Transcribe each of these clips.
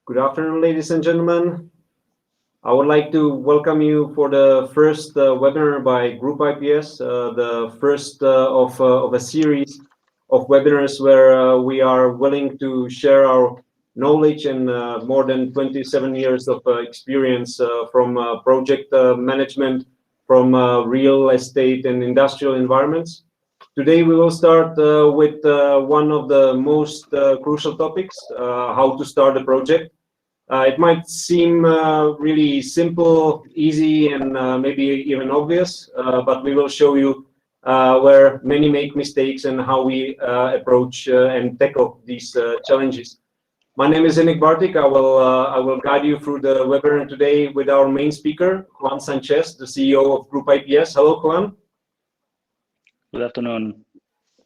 Good afternoon, ladies and gentlemen. I would like to welcome you for the first webinar by Group-IPS, the first of a series of webinars where we are willing to share our knowledge and more than 27 years of experience from project management, from real estate and industrial environments. Today we will start with one of the most crucial topics, how to start a project. It might seem really simple, easy, and maybe even obvious, but we will show you where many make mistakes and how we approach and tackle these challenges. My name is Enik Bartik. I will guide you through the webinar today with our main speaker, Juan Sanchez, the CEO of Group-IPS. Hello, Juan. Good afternoon.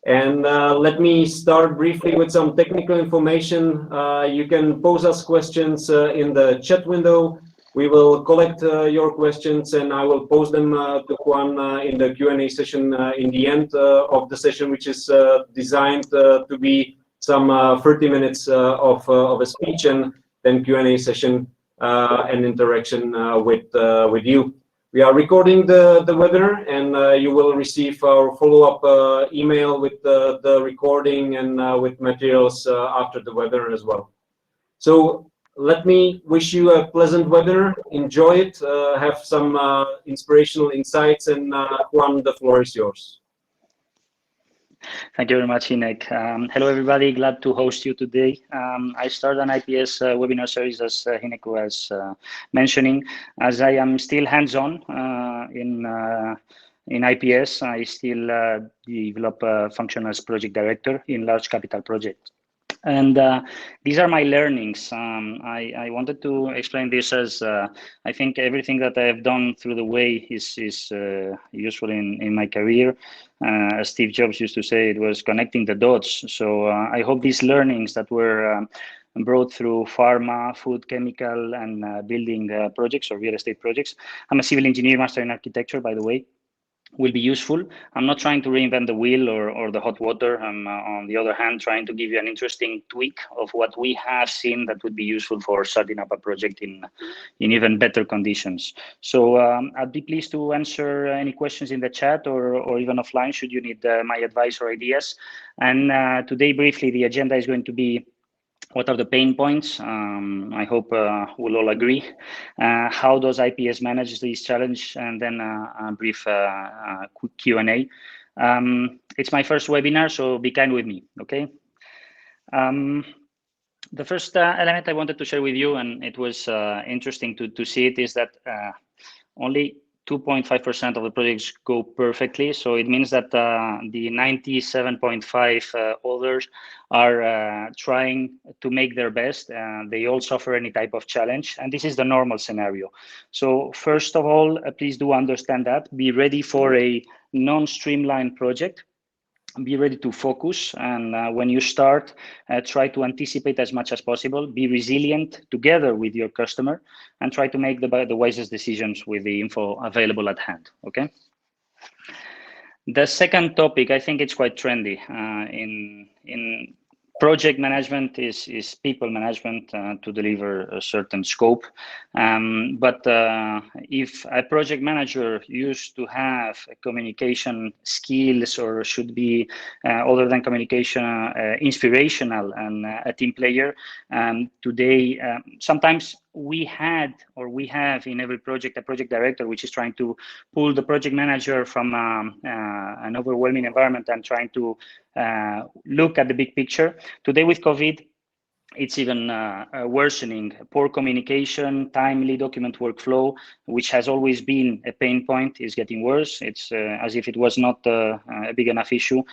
And let me start briefly with some technical information. You can pose us questions in the chat window. We will collect your questions and I will pose them to Juan in the Q&A session in the end of the session, which is designed to be some 30 minutes of a speech and then Q&A session and interaction with you. We are recording the webinar and you will receive our follow-up email with the recording and with materials after the webinar as well. So let me wish you a pleasant webinar. Enjoy it, have some inspirational insights, and Juan, the floor is yours. Thank you very much, Enik. Hello, everybody. Glad to host you today. I started an IPS webinar series, as Enik was mentioning. As I am still hands-on in IPS, I still develop a function as project director in large capital projects. And these are my learnings. I wanted to explain this as I think everything that I have done through the way is useful in my career. As Steve Jobs used to say, it was connecting the dots. So I hope these learnings that were brought through pharma, food, chemical, and building projects or real estate projects. I'm a civil engineer, master in architecture, by the way. Will be useful. I'm not trying to reinvent the wheel or the hot water. I'm, on the other hand, trying to give you an interesting tweak of what we have seen that would be useful for starting up a project in even better conditions. So I'd be pleased to answer any questions in the chat or even offline should you need my advice or ideas. And today, briefly, the agenda is going to be what are the pain points? I hope we'll all agree. How does IPS manage this challenge? And then a brief quick Q&A. It's my first webinar, so be kind with me, okay? The first element I wanted to share with you, and it was interesting to see it, is that only 2.5% of the projects go perfectly. So it means that the 97.5 others are trying to make their best. They all suffer any type of challenge. And this is the normal scenario. So first of all, please do understand that. Be ready for a non-streamlined project. Be ready to focus, and when you start, try to anticipate as much as possible. Be resilient together with your customer, and try to make the wisest decisions with the info available at hand. Okay. The second topic, I think it's quite trendy in project management is people management to deliver a certain scope. But if a project manager used to have communication skills or should be, other than communication, inspirational and a team player, today, sometimes we have in every project a project director which is trying to pull the project manager from an overwhelming environment and trying to look at the big picture. Today with COVID, it's even worsening. Poor communication, timely document workflow, which has always been a pain point, is getting worse. It's as if it was not a big enough issue.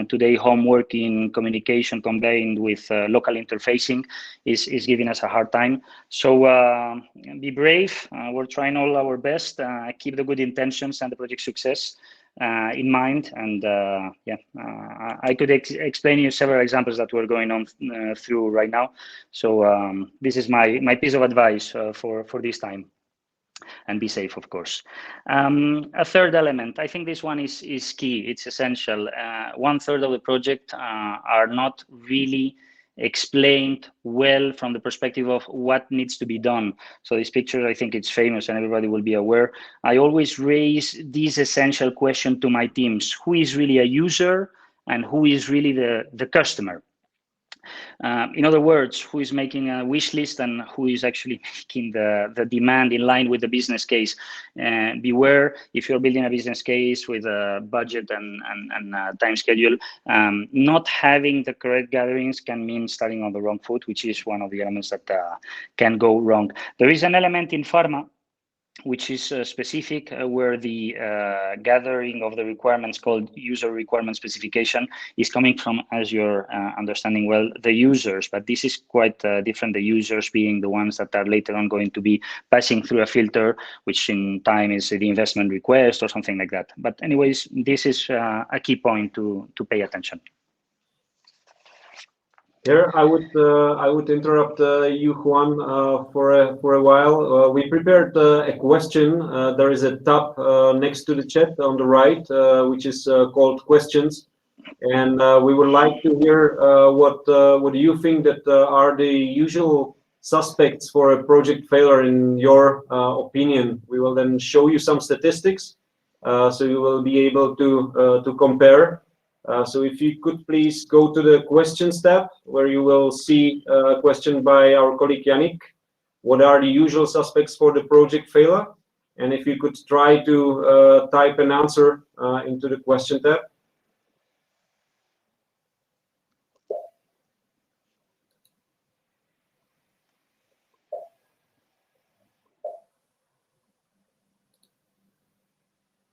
Today, homework in communication combined with local interfacing is giving us a hard time. So be brave. We're trying all our best. Keep the good intentions and the project success in mind, and I could explain you several examples that we're going on through right now. So this is my piece of advice for this time, and be safe, of course. A third element, I think this one is key. It's essential. 1/3 of the project are not really explained well from the perspective of what needs to be done. So this picture, I think it's famous and everybody will be aware. I always raise this essential question to my teams: who is really a user and who is really the customer? In other words, who is making a wish list and who is actually making the demand in line with the business case. Beware, if you're building a business case with a budget and time schedule, not having the correct gatherings can mean starting on the wrong foot, which is one of the elements that can go wrong. There is an element in pharma which is specific, where the gathering of the requirements, called user requirement specification, is coming from, as you're understanding well, the users. But this is quite different, the users being the ones that are later on going to be passing through a filter, which in time is the investment request or something like that. But anyways, this is a key point to pay attention. Here, I would interrupt you, Juan, for a while. We prepared a question. There is a tab next to the chat on the right, which is called questions, and we would like to hear what do you think that are the usual suspects for a project failure in your opinion. We will then show you some statistics, so you will be able to compare. So if you could please go to the questions tab, where you will see a question by our colleague Yannick. What are the usual suspects for the project failure? And if you could try to type an answer into the question tab.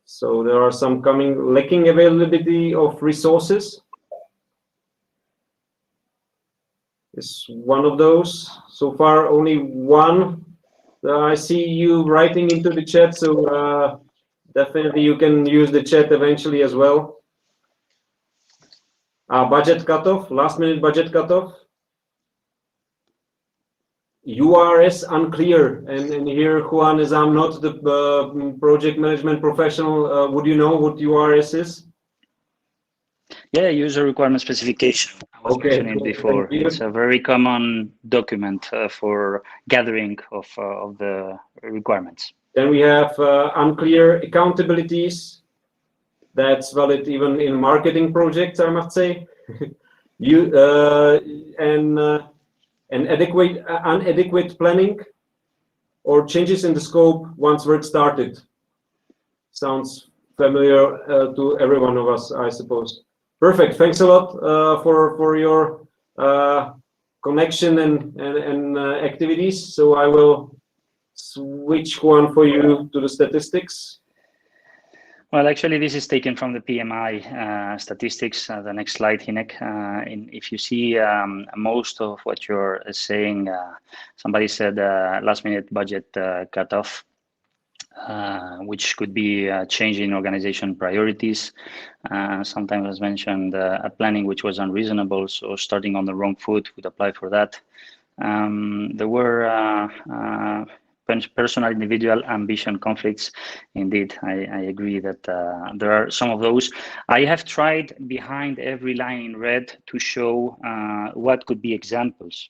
So there are some coming: lacking availability of resources is one of those. So far, only one. I see you writing into the chat, so definitely you can use the chat eventually as well. Budget cutoff, last minute budget cutoff. URS unclear, and here, Juan, as I'm not the project management professional, would you know what URS is? Yeah, user requirement specification. I was mentioning it before. It's a very common document for gathering of the requirements. Then we have unclear accountabilities. That's valid even in marketing projects, I must say. Inadequate planning or changes in the scope once work started. Sounds familiar to every one of us, I suppose. Perfect. Thanks a lot for your connection and activities. So I will switch one for you to the statistics. Well, actually, this is taken from the PMI statistics. The next slide, Hinek. If you see most of what you're saying, somebody said last-minute budget cutoff, which could be a change in organization priorities. Sometimes as mentioned, a planning which was unreasonable, so starting on the wrong foot would apply for that. There were personal, individual ambition conflicts. Indeed, I agree that there are some of those. I have tried behind every line in red to show what could be examples.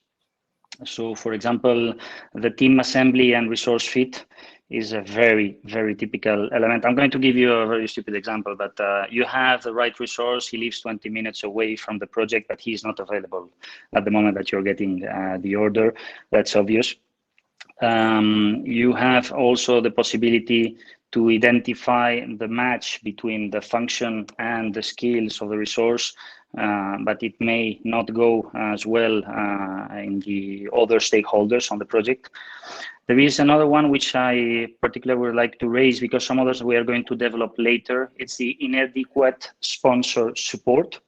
So, for example, the team assembly and resource fit is a very, very typical element. I'm going to give you a very stupid example, but you have the right resource. He lives 20 minutes away from the project, but he's not available at the moment that you're getting the order. That's obvious. You have also the possibility to identify the match between the function and the skills of the resource, but it may not go as well in the other stakeholders on the project. There is another one which I particularly would like to raise, because some others we are going to develop later. It's the inadequate sponsor support.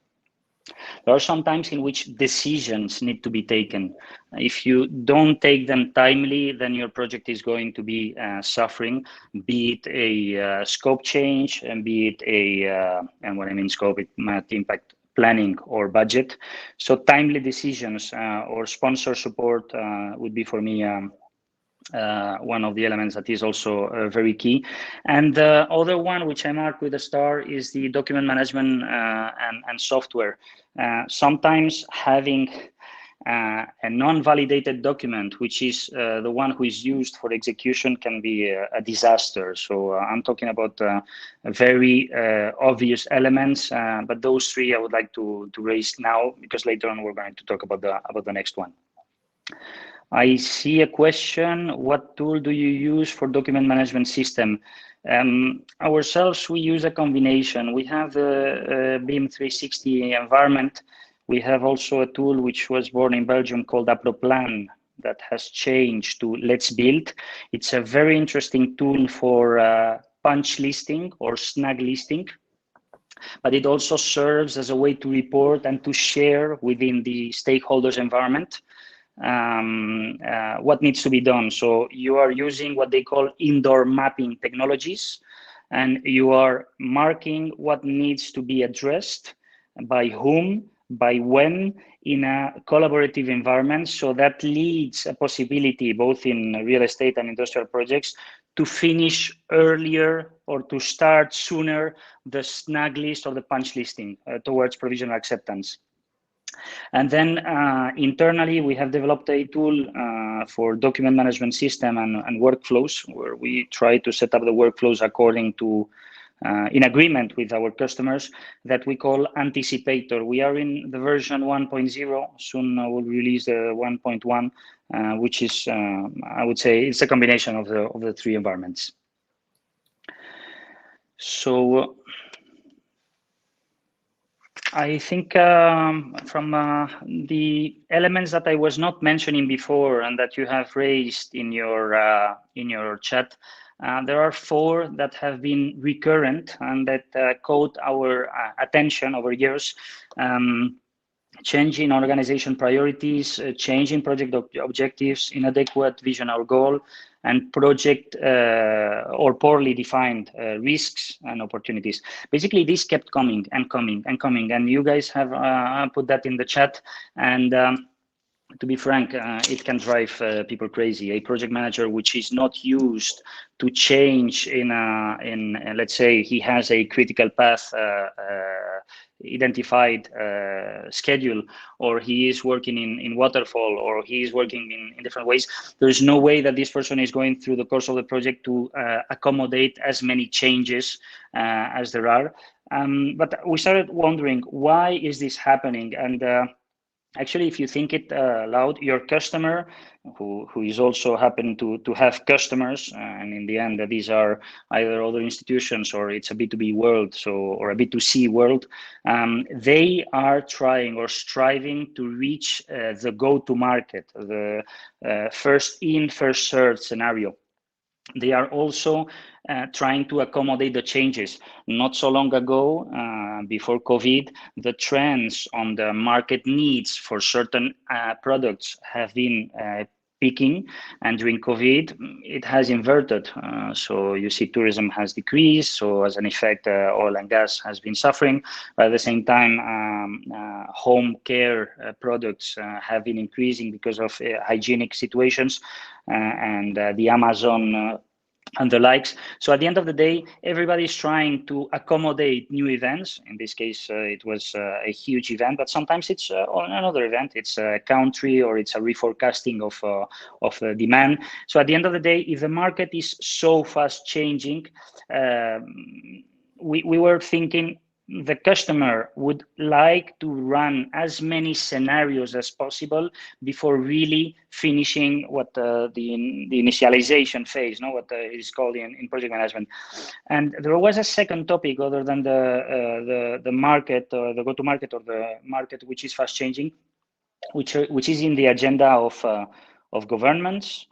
There are some times in which decisions need to be taken. If you don't take them timely, then your project is going to be suffering, be it a scope change, and be it a, and when I mean scope, it might impact planning or budget. So timely decisions or sponsor support would be for me one of the elements that is also very key. And the other one, which I mark with a star, is the document management and software. Sometimes having a non-validated document, which is the one who is used for execution, can be a disaster. So I'm talking about very obvious elements, but those three I would like to raise now, because later on we're going to talk about the next one. I see a question: what tool do you use for document management system? Ourselves, we use a combination. We have the BIM 360 environment. We have also a tool which was born in Belgium called Approplan that has changed to Let's Build. It's a very interesting tool for punch listing or snag listing, but it also serves as a way to report and to share within the stakeholders environment what needs to be done. So you are using what they call indoor mapping technologies, and you are marking what needs to be addressed, by whom, by when, in a collaborative environment. So that leads a possibility, both in real estate and industrial projects, to finish earlier or to start sooner the snag list or the punch listing towards provisional acceptance. And then internally, we have developed a tool for document management system and workflows, where we try to set up the workflows according to, in agreement with our customers, that we call Anticipator. We are in the version 1.0. Soon we'll release the 1.1, which is, I would say, it's a combination of the three environments. So I think from the elements that I was not mentioning before and that you have raised in your chat, there are 4 that have been recurrent and that caught our attention over years. Change in organization priorities, change in project objectives, inadequate vision or goal, and project or poorly defined risks and opportunities. Basically, this kept coming and coming and coming, and you guys have put that in the chat. And to be frank, it can drive people crazy. A project manager which is not used to change in let's say he has a critical path identified schedule, or he is working in waterfall, or he is working in different ways, there's no way that this person is going through the course of the project to accommodate as many changes as there are. But we started wondering, why is this happening? And actually, if you think it aloud, your customer, who is also happen to have customers, and in the end, these are either other institutions or it's a B2B world, so, or a B2C world, they are trying or striving to reach the go-to-market, the first in, first served scenario. They are also trying to accommodate the changes. Not so long ago, before COVID, the trends on the market needs for certain products have been peaking, and during COVID, it has inverted. So you see tourism has decreased, so as an effect, oil and gas has been suffering, but at the same time, home care products have been increasing because of hygienic situations, and the Amazon and the likes. So at the end of the day, everybody's trying to accommodate new events. In this case, it was a huge event, but sometimes it's another event. It's a country, or it's a reforecasting of demand. So at the end of the day, if the market is so fast changing, we were thinking the customer would like to run as many scenarios as possible before really finishing what the initialization phase, what is called in project management. And there was a second topic other than the market, or the go-to-market, or the market which is fast changing, which is in the agenda of governments,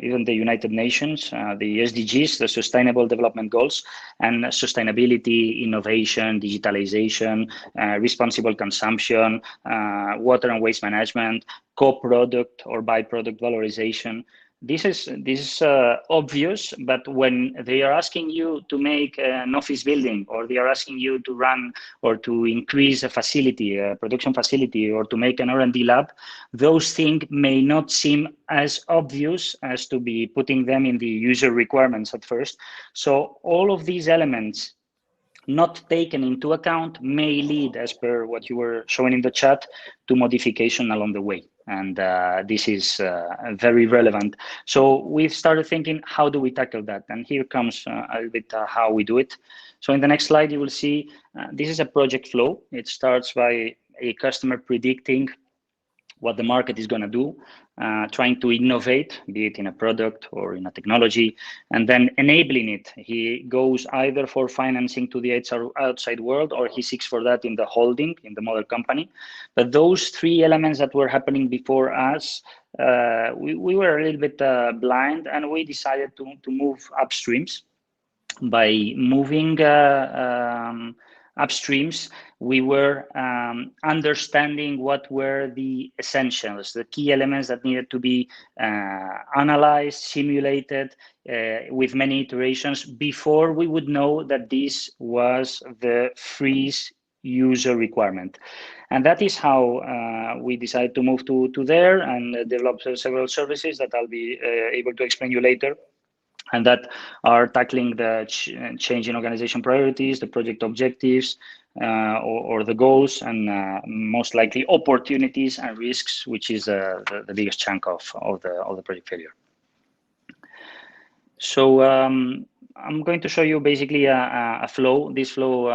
even the United Nations, the SDGs, the Sustainable Development Goals, and sustainability, innovation, digitalization, responsible consumption, water and waste management, co-product or byproduct valorization. This is obvious, but when they are asking you to make an office building, or they are asking you to run or to increase a facility, a production facility, or to make an R&D lab, those things may not seem as obvious as to be putting them in the user requirements at first. So all of these elements not taken into account may lead, as per what you were showing in the chat, to modification along the way. And this is very relevant. So we've started thinking, how do we tackle that? And here comes a little bit how we do it. So in the next slide, you will see this is a project flow. It starts by a customer predicting what the market is going to do, trying to innovate, be it in a product or in a technology, and then enabling it. He goes either for financing to the outside world, or he seeks for that in the holding, in the mother company. But those three elements that were happening before us, we were a little bit blind, and we decided to move upstreams. By moving upstreams, we were understanding what were the essentials, the key elements that needed to be analyzed, simulated with many iterations before we would know that this was the freeze user requirement. And that is how we decided to move to there and develop several services that I'll be able to explain you later, and that are tackling the change in organization priorities, the project objectives, or the goals, and most likely opportunities and risks, which is the biggest chunk of the project failure. So I'm going to show you basically a flow. This flow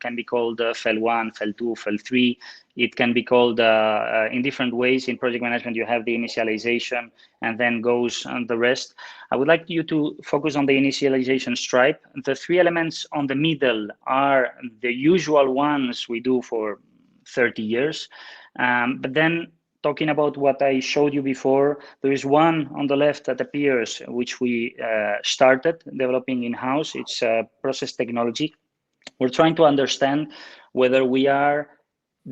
can be called FEL 1, FEL 2, FEL 3. It can be called in different ways. In project management, you have the initialization and then goes on the rest. I would like you to focus on the initialization stripe. The three elements on the middle are the usual ones we do for 30 years. But then talking about what I showed you before, there is one on the left that appears, which we started developing in-house. It's process technology. We're trying to understand whether we are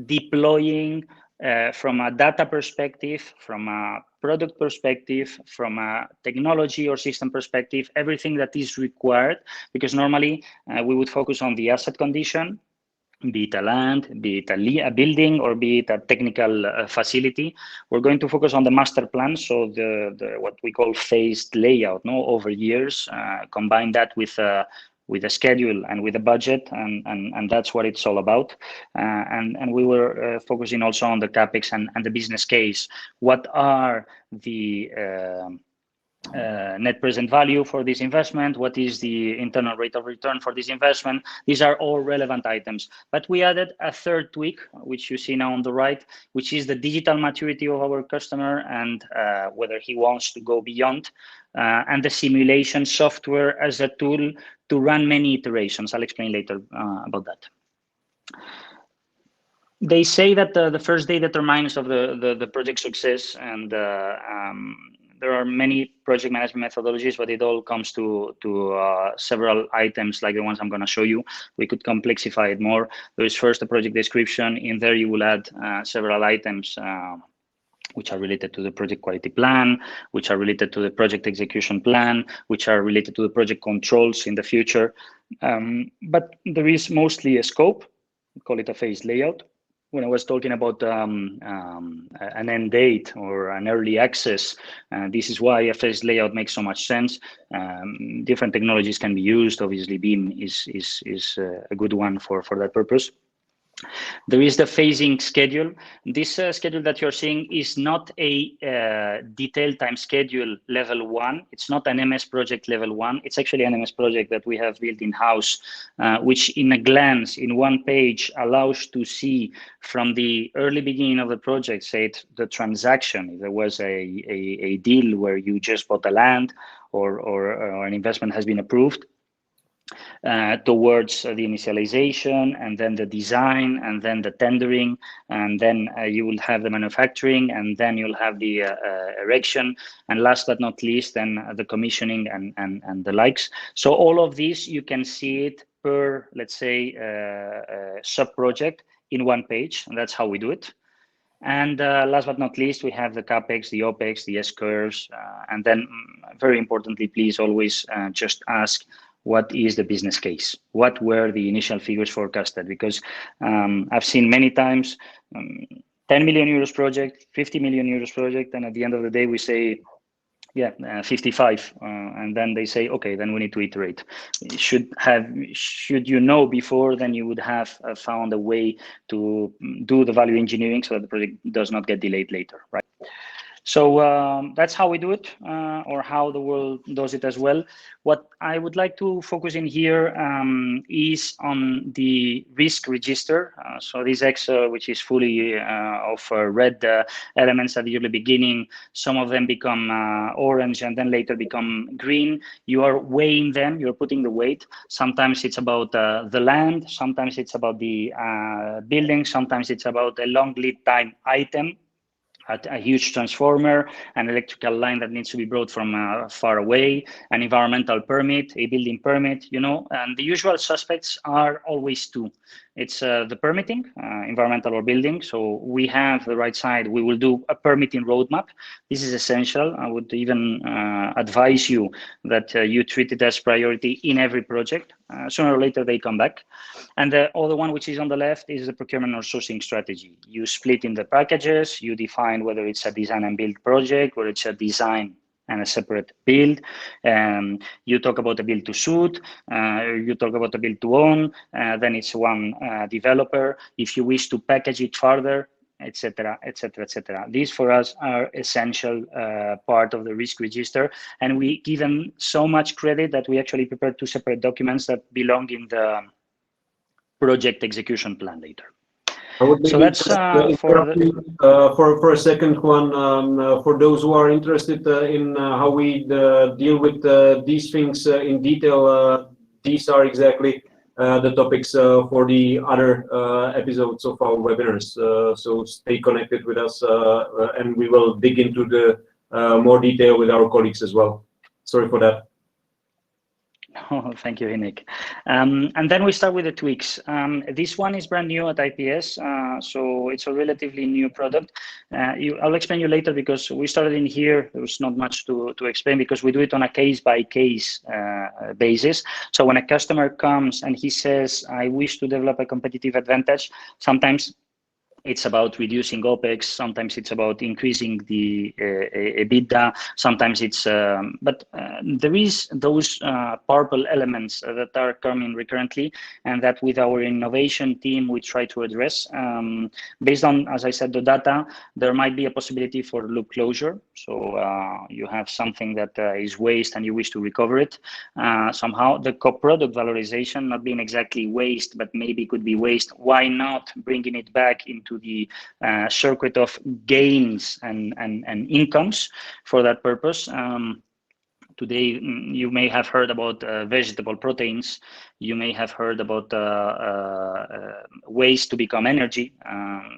deploying from a data perspective, from a product perspective, from a technology or system perspective, everything that is required, because normally we would focus on the asset condition, be it a land, be it a building, or be it a technical facility. We're going to focus on the master plan, so the what we call phased layout, over years, combine that with a schedule and with a budget, and that's what it's all about. And we were focusing also on the CapEx and the business case. What are the net present value for this investment? What is the internal rate of return for this investment? These are all relevant items. But we added a third tweak, which you see now on the right, which is the digital maturity of our customer and whether he wants to go beyond, and the simulation software as a tool to run many iterations. I'll explain later about that. They say that the first day determines of the project success, and there are many project management methodologies, but it all comes to several items like the ones I'm going to show you. We could complexify it more. There is first a project description. In there, you will add several items which are related to the project quality plan, which are related to the project execution plan, which are related to the project controls in the future. But there is mostly a scope, we call it a phase layout. When I was talking about an end date or an early access, this is why a phase layout makes so much sense. Different technologies can be used. Obviously, BIM is a good one for that purpose. There is the phasing schedule. This schedule that you're seeing is not a detailed time schedule level 1. It's not an MS project level 1. It's actually an MS project that we have built in-house, which in a glance, in one page, allows to see from the early beginning of the project, say the transaction, if there was a deal where you just bought the land or an investment has been approved, towards the initialization, and then the design, and then the tendering, and then you will have the manufacturing, and then you'll have the erection, and last but not least, then the commissioning and the likes. So all of this, you can see it per, let's say, sub-project in one page, and that's how we do it. And last but not least, we have the CapEx, the OpEx, the S-curves, and then very importantly, please always just ask, what is the business case? What were the initial figures forecasted? Because I've seen many times 10 million euros project, 50 million euros project, and at the end of the day, we say yeah, 55, and then they say, okay, then we need to iterate. Should you know before, then you would have found a way to do the value engineering so that the project does not get delayed later, right? So that's how we do it, or how the world does it as well. What I would like to focus in here is on the risk register. So this X, which is fully of red elements at the early beginning, some of them become orange and then later become green. You are weighing them, you're putting the weight. Sometimes it's about the land, sometimes it's about the building, sometimes it's about a long lead time item, a huge transformer, an electrical line that needs to be brought from far away, an environmental permit, a building permit, you know, and the usual suspects are always two. It's the permitting, environmental or building. So we have the right side, we will do a permitting roadmap. This is essential. I would even advise you that you treat it as priority in every project. Sooner or later, they come back. And the other one, which is on the left, is the procurement or sourcing strategy. You split in the packages, you define whether it's a design and build project, or it's a design and a separate build. You talk about a build to suit, you talk about a build to own, then it's one developer. If you wish to package it further, etc., etc., etc. These for us are essential part of the risk register, and we give them so much credit that we actually prepare two separate documents that belong in the project execution plan later. I would maybe So that's interrupt you for a second, Juan. For those who are interested in how we deal with these things in detail, these are exactly the topics for the other episodes of our webinars. So stay connected with us, and we will dig into the more detail with our colleagues as well. Sorry for that. Oh, thank you, Hinek. And then we start with the tweaks. This one is brand new at IPS, so it's a relatively new product. I'll explain you later because we started in here. There was not much to explain because we do it on a case-by-case basis. So when a customer comes and he says, I wish to develop a competitive advantage, sometimes it's about reducing OPEX, sometimes it's about increasing the EBITDA, sometimes it's, but there is those purple elements that are coming recurrently, and that with our innovation team, we try to address. Based on, as I said, the data, there might be a possibility for loop closure. So you have something that is waste and you wish to recover it. Somehow the co-product valorization, not being exactly waste, but maybe could be waste. Why not bringing it back into the circuit of gains and incomes for that purpose? Today, you may have heard about vegetable proteins. You may have heard about waste to become energy.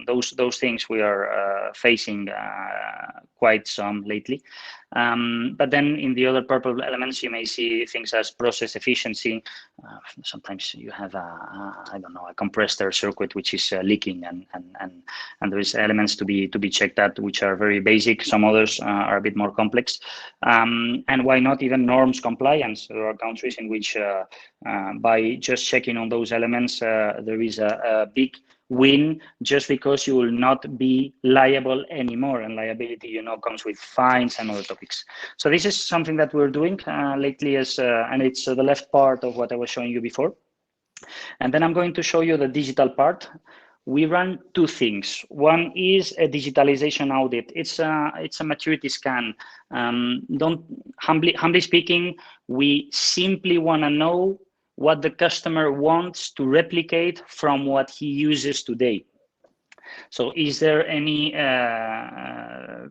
Those things we are facing quite some lately. But then in the other purple elements, you may see things as process efficiency. Sometimes you have I don't know, a compressed air circuit which is leaking, and there is elements to be checked at which are very basic. Some others are a bit more complex. And why not even norms compliance? There are countries in which by just checking on those elements, there is a big win, just because you will not be liable anymore, and liability, you know, comes with fines and other topics. So this is something that we're doing lately, and it's the left part of what I was showing you before. And then I'm going to show you the digital part. We run two things. One is a digitalization audit. It's a maturity scan. Humbly speaking, we simply want to know what the customer wants to replicate from what he uses today. So is there any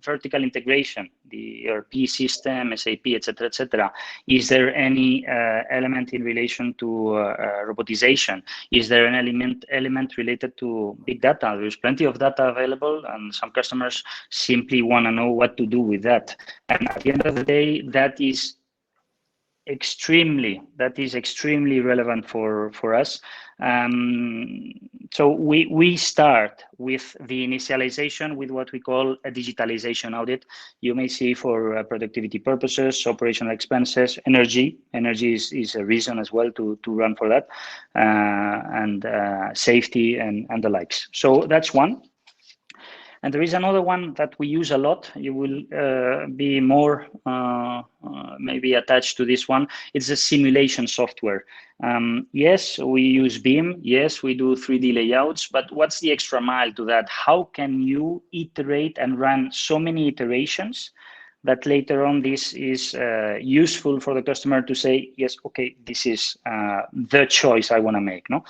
vertical integration, the ERP system, SAP, etc., etc.? Is there any element in relation to robotization? Is there an element related to big data? There's plenty of data available, and some customers simply want to know what to do with that. And at the end of the day, that is extremely relevant for us. So we start with the initialization with what we call a digitalization audit. You may see for productivity purposes, operational expenses, energy is a reason as well to run for that, and safety and the likes. So that's one. And there is another one that we use a lot. You will be more maybe attached to this one. It's a simulation software. Yes, we use BIM. Yes, we do 3D layouts, but what's the extra mile to that? How can you iterate and run so many iterations that later on this is useful for the customer to say, yes, okay, this is the choice I want to make. No,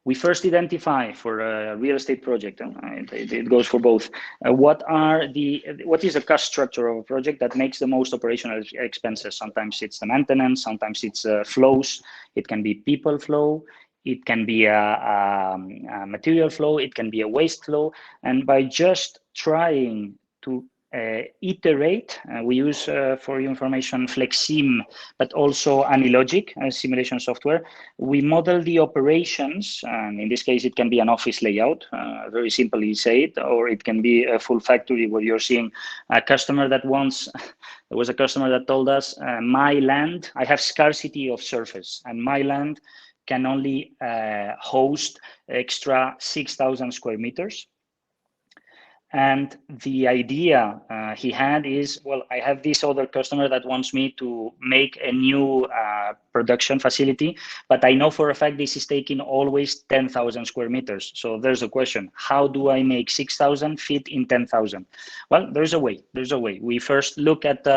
we first identify for a real estate project, and it goes for both. What is the cost structure of a project that makes the most operational expenses? Sometimes it's the maintenance, sometimes it's flows. It can be people flow, it can be a material flow, it can be a waste flow. And by just trying to iterate, we use for your information FlexSim, but also AniLogic simulation software. We model the operations, and in this case it can be an office layout, very simply said, or it can be a full factory where you're seeing a customer that wants. There was a customer that told us, my land, I have scarcity of surface, and my land can only host extra 6,000 square meters. And the idea he had is, well, I have this other customer that wants me to make a new production facility, but I know for a fact this is taking always 10,000 square meters. So there's a question, how do I make 6,000 fit in 10,000? Well, there's a way. We first look at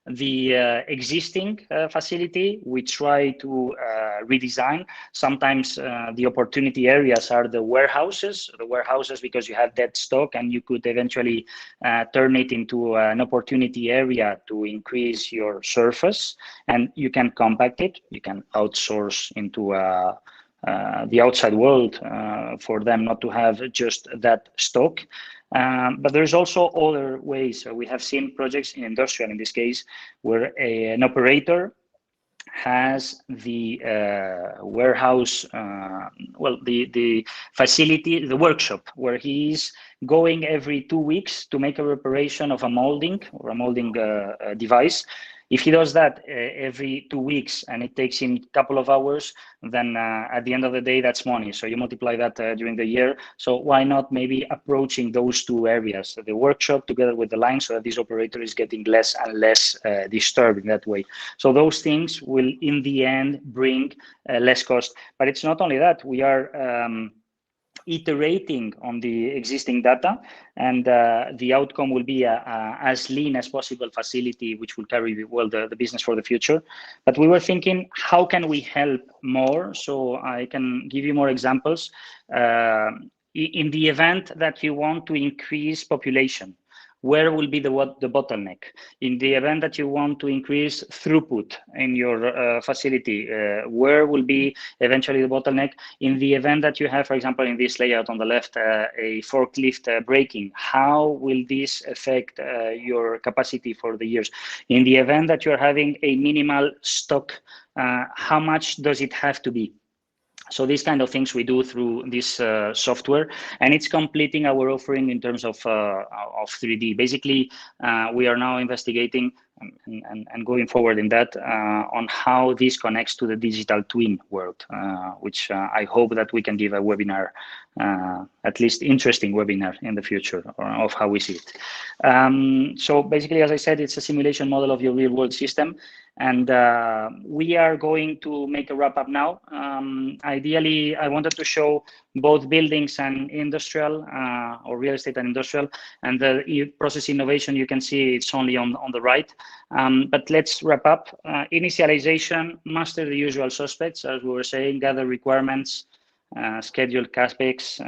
the existing facility. We try to redesign. Sometimes the opportunity areas are the warehouses because you have that stock and you could eventually turn it into an opportunity area to increase your surface, and you can compact it. You can outsource into the outside world for them not to have just that stock. But there's also other ways. We have seen projects in industrial, in this case, where an operator has the warehouse, the facility, the workshop, where he's going every 2 weeks to make a reparation of a molding or a molding device. If he does that every 2 weeks and it takes him a couple of hours, then at the end of the day, that's money. So you multiply that during the year. So why not maybe approaching those two areas, the workshop together with the line, so that this operator is getting less and less disturbed in that way. So those things will, in the end, bring less cost. But it's not only that. We are iterating on the existing data, and the outcome will be as lean as possible facility, which will carry the business for the future. But we were thinking, how can we help more? So I can give you more examples. In the event that you want to increase population, where will be the bottleneck? In the event that you want to increase throughput in your facility, where will be eventually the bottleneck? In the event that you have, for example, in this layout on the left, a forklift braking, how will this affect your capacity for the years? In the event that you're having a minimal stock, how much does it have to be? So these kind of things we do through this software, and it's completing our offering in terms of 3D. Basically, we are now investigating and going forward in that on how this connects to the digital twin world, which I hope that we can give a webinar, at least interesting webinar in the future of how we see it. So basically, as I said, it's a simulation model of your real world system. And we are going to make a wrap up now. Ideally, I wanted to show both buildings and industrial, or real estate and industrial, and the process innovation. You can see it's only on the right. But let's wrap up. Initialization, master the usual suspects, as we were saying, gather requirements, schedule CAPEX,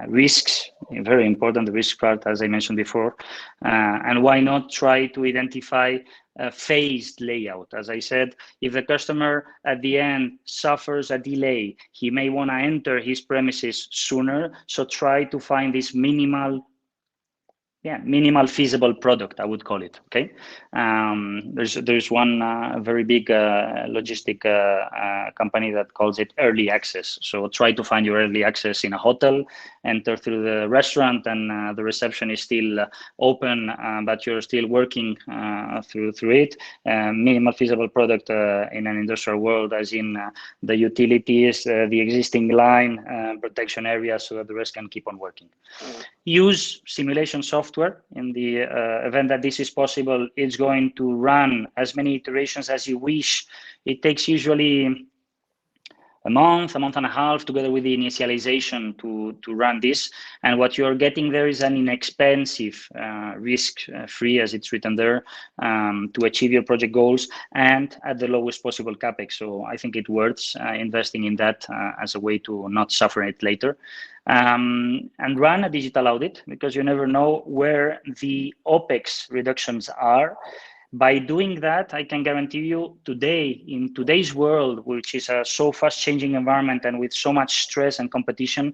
risks, very important, the risk part, as I mentioned before. And why not try to identify a phased layout? As I said, if the customer at the end suffers a delay, he may want to enter his premises sooner. So try to find this minimal minimal feasible product, I would call it. Okay, there's one very big logistic company that calls it early access. So try to find your early access in a hotel, enter through the restaurant, and the reception is still open, but you're still working through it. Minimal feasible product in an industrial world, as in the utilities, the existing line, protection area, so that the rest can keep on working. Use simulation software. In the event that this is possible, it's going to run as many iterations as you wish. It takes usually a month and a half, together with the initialization to run this. And what you're getting there is an inexpensive, risk-free, as it's written there, to achieve your project goals and at the lowest possible capex. So I think it worth investing in that as a way to not suffer it later. And run a digital audit, because you never know where the OPEX reductions are. By doing that, I can guarantee you today, in today's world, which is a so fast changing environment and with so much stress and competition,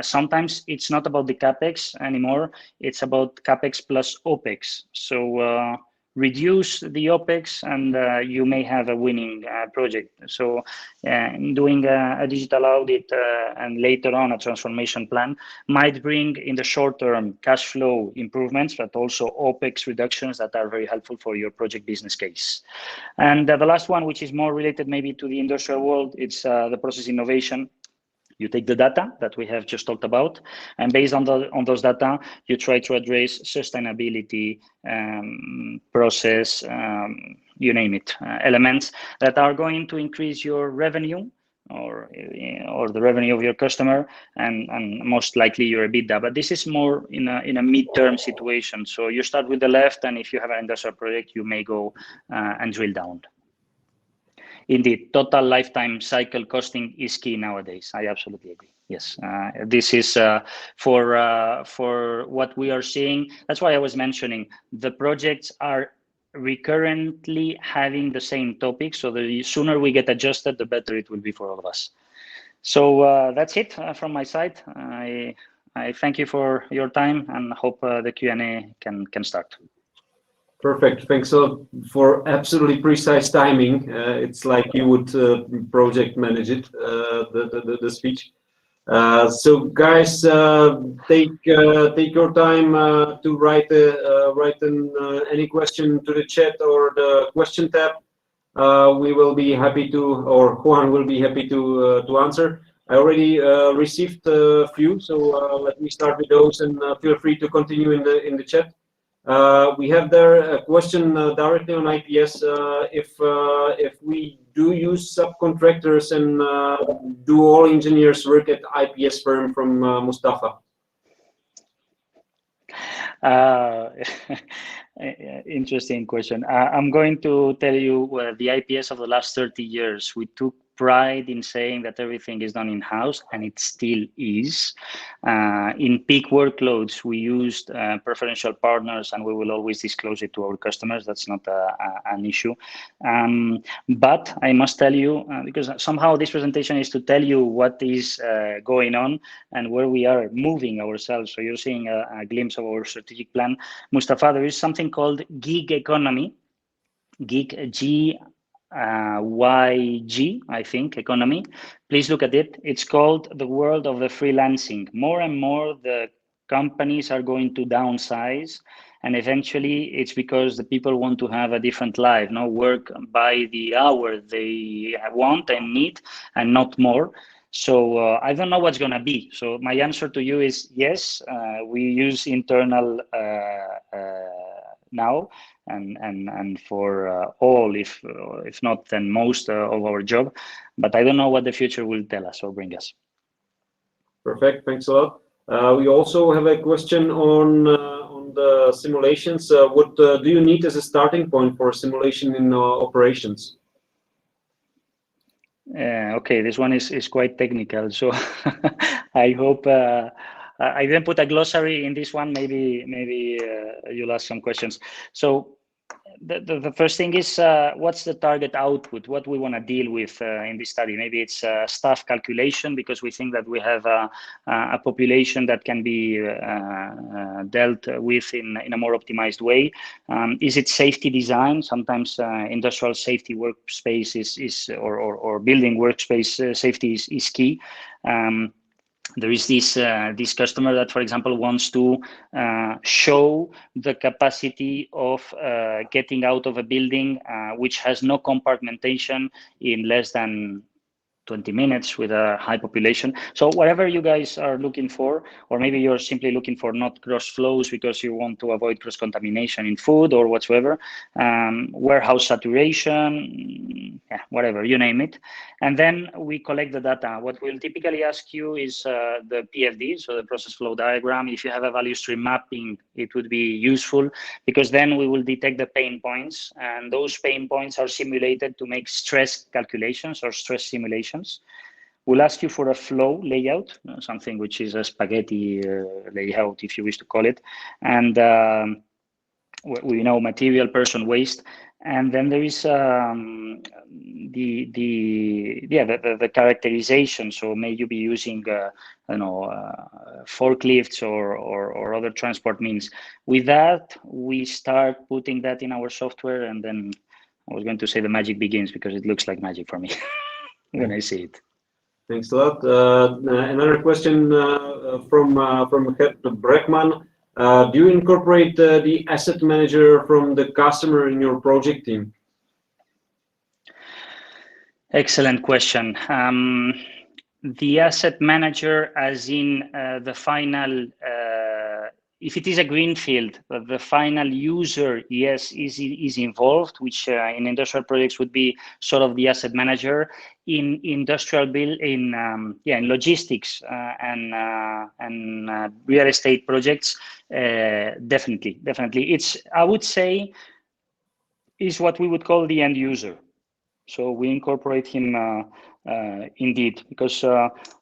sometimes it's not about the CapEx anymore, it's about CapEx plus OPEX. So reduce the OPEX and you may have a winning project. So doing a digital audit and later on a transformation plan might bring in the short term cash flow improvements, but also OPEX reductions that are very helpful for your project business case. And the last one, which is more related maybe to the industrial world, it's the process innovation. You take the data that we have just talked about, and based on those data, you try to address sustainability, process, you name it, elements that are going to increase your revenue or the revenue of your customer, and most likely your EBITDA. But this is more in a mid-term situation. So you start with the left, and if you have an industrial project, you may go and drill down. Indeed, total lifetime cycle costing is key nowadays. I absolutely agree. Yes, this is for what we are seeing. That's why I was mentioning the projects are recurrently having the same topic. So the sooner we get adjusted, the better it will be for all of us. So that's it from my side. I thank you for your time and hope the Q&A can start. Perfect. Thanks a lot for absolutely precise timing. It's like you would project manage it, the speech. So guys, take your time to write any question to the chat or the question tab. We will be happy to, or Juan will be happy to answer. I already received a few, so let me start with those, and feel free to continue in the chat. We have there a question directly on IPS. If we do use subcontractors, and do all engineers work at IPS firm, from Mustafa? Interesting question. I'm going to tell you the IPS of the last 30 years. We took pride in saying that everything is done in-house, and it still is. In peak workloads, we used preferential partners, and we will always disclose it to our customers. That's not an issue. But I must tell you, because somehow this presentation is to tell you what is going on and where we are moving ourselves. So you're seeing a glimpse of our strategic plan. Mustafa, there is something called gig economy, gig, YG, I think, economy. Please look at it. It's called the world of the freelancing. More and more, the companies are going to downsize, and eventually it's because the people want to have a different life, work by the hour they want and need, and not more. So I don't know what's going to be. So my answer to you is yes, we use internal now, and for all, if not then most of our job, but I don't know what the future will tell us or bring us. Perfect, thanks a lot. We also have a question on the simulations. What do you need as a starting point for simulation in operations? Okay, this one is quite technical, so I hope I didn't put a glossary in this one. Maybe you'll ask some questions. So the first thing is what's the target output, what we want to deal with in this study. Maybe it's staff calculation, because we think that we have a population that can be dealt with in a more optimized way. Is it safety design? Sometimes industrial safety workspace is or building workspace safety is key. There is this customer that, for example, wants to show the capacity of getting out of a building which has no compartmentation in less than 20 minutes with a high population. So whatever you guys are looking for, or maybe you're simply looking for not cross flows because you want to avoid cross contamination in food or whatsoever, warehouse saturation, yeah, whatever, you name it. And then we collect the data. What we'll typically ask you is the PFD, so the process flow diagram. If you have a value stream mapping, it would be useful, because then we will detect the pain points, and those pain points are simulated to make stress calculations or stress simulations. We'll ask you for a flow layout, something which is a spaghetti layout, if you wish to call it, and we know material, person, waste, and then there is the characterization. So may you be using forklifts or other transport means. With that, we start putting that in our software, and then I was going to say the magic begins, because it looks like magic for me when I see it. Thanks a lot. Another question from Breckman. Do you incorporate the asset manager from the customer in your project team? Excellent question. The asset manager, as in the final, if it is a greenfield, the final user, yes, is involved, which in industrial projects would be sort of the asset manager. In industrial build, in logistics and real estate projects, definitely. It's, I would say, is what we would call the end user. So we incorporate him indeed, because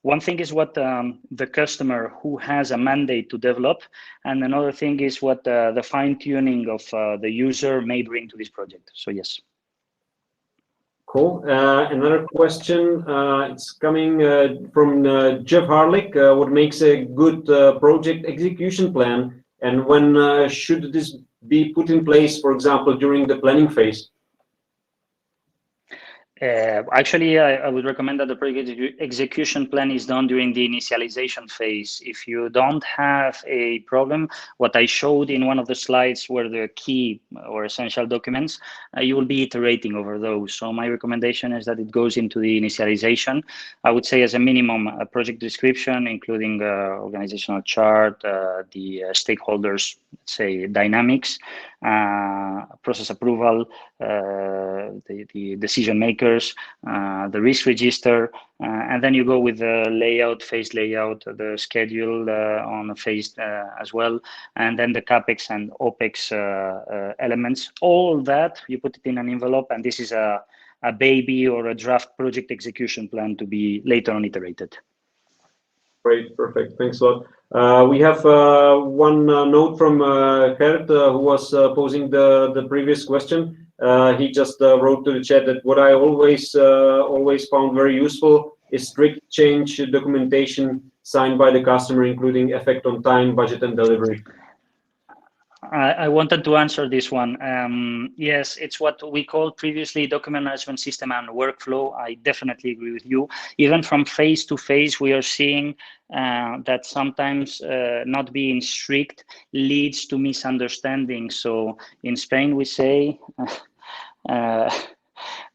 one thing is what the customer who has a mandate to develop, and another thing is what the fine-tuning of the user may bring to this project. So yes. Cool. Another question. It's coming from Jeff Harlick. What makes a good project execution plan, and when should this be put in place, for example, during the planning phase? Actually, I would recommend that the project execution plan is done during the initialization phase. If you don't have a problem, what I showed in one of the slides were the key or essential documents, you will be iterating over those. So my recommendation is that it goes into the initialization. I would say as a minimum, a project description, including organizational chart, the stakeholders, let's say, dynamics, process approval, the decision makers, the risk register, and then you go with the layout, phase layout, the schedule on a phase as well, and then the CapEx and OpEx elements. All that, you put it in an envelope, and this is a baby or a draft project execution plan to be later on iterated. Great, perfect. Thanks a lot. We have one note from Gert, who was posing the previous question. He just wrote to the chat that what I always found very useful is strict change documentation signed by the customer, including effect on time, budget, and delivery. I wanted to answer this one. Yes, it's what we called previously document management system and workflow. I definitely agree with you. Even from phase to phase, we are seeing that sometimes not being strict leads to misunderstanding. So in Spain, we say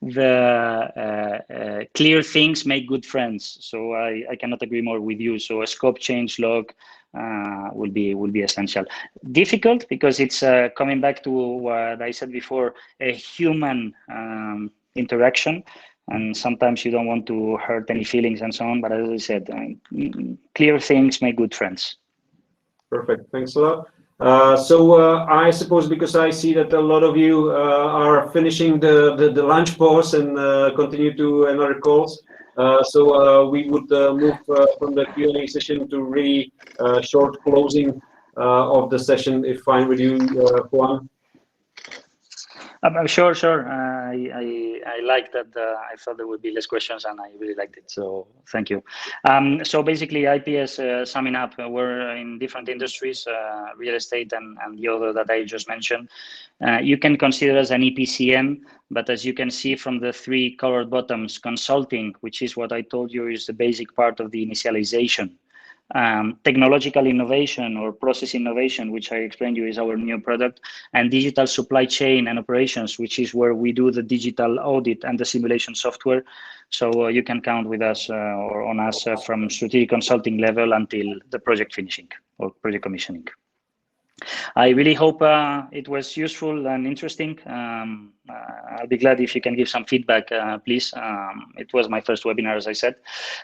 the clear things make good friends. So I cannot agree more with you. So a scope change log will be essential. Difficult because it's coming back to what I said before, a human interaction, and sometimes you don't want to hurt any feelings and so on. But as I said, clear things make good friends. Perfect. Thanks a lot. So I suppose, because I see that a lot of you are finishing the lunch pause and continue to another calls. So we would move from the Q&A session to really short closing of the session, if fine with you, Juan. Sure. I like that. I thought there would be less questions, and I really liked it. So thank you. So basically, IPS, summing up, we're in different industries, real estate and the other that I just mentioned. You can consider us an EPCM, but as you can see from the three colored bottoms, consulting, which is what I told you is the basic part of the initialization. Technological innovation or process innovation, which I explained you is our new product, and digital supply chain and operations, which is where we do the digital audit and the simulation software. So you can count with us or on us from strategic consulting level until the project finishing or project commissioning. I really hope it was useful and interesting. I'll be glad if you can give some feedback, please. It was my first webinar, as I said.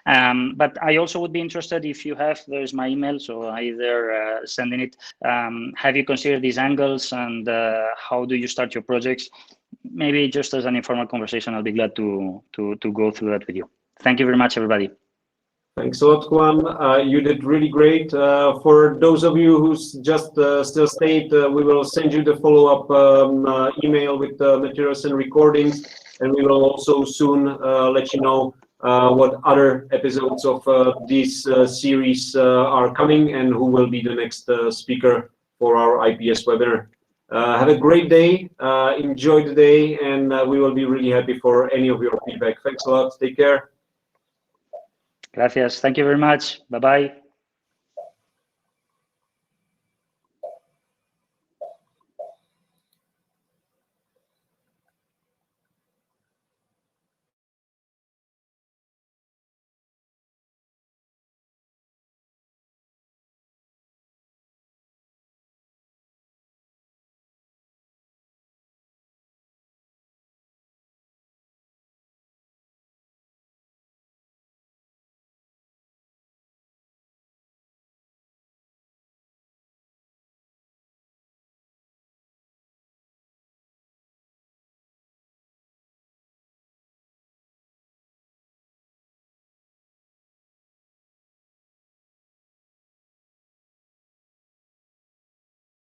But I also would be interested if you have, there's my email, so either sending it. Have you considered these angles and how do you start your projects? Maybe just as an informal conversation, I'll be glad to go through that with you. Thank you very much, everybody. Thanks a lot, Juan. You did really great. For those of you who's just still stayed, we will send you the follow-up email with the materials and recordings, and we will also soon let you know what other episodes of this series are coming and who will be the next speaker for our IPS webinar. Have a great day, enjoy the day, and we will be really happy for any of your feedback. Thanks a lot, take care. Gracias. Thank you very much. Bye-bye.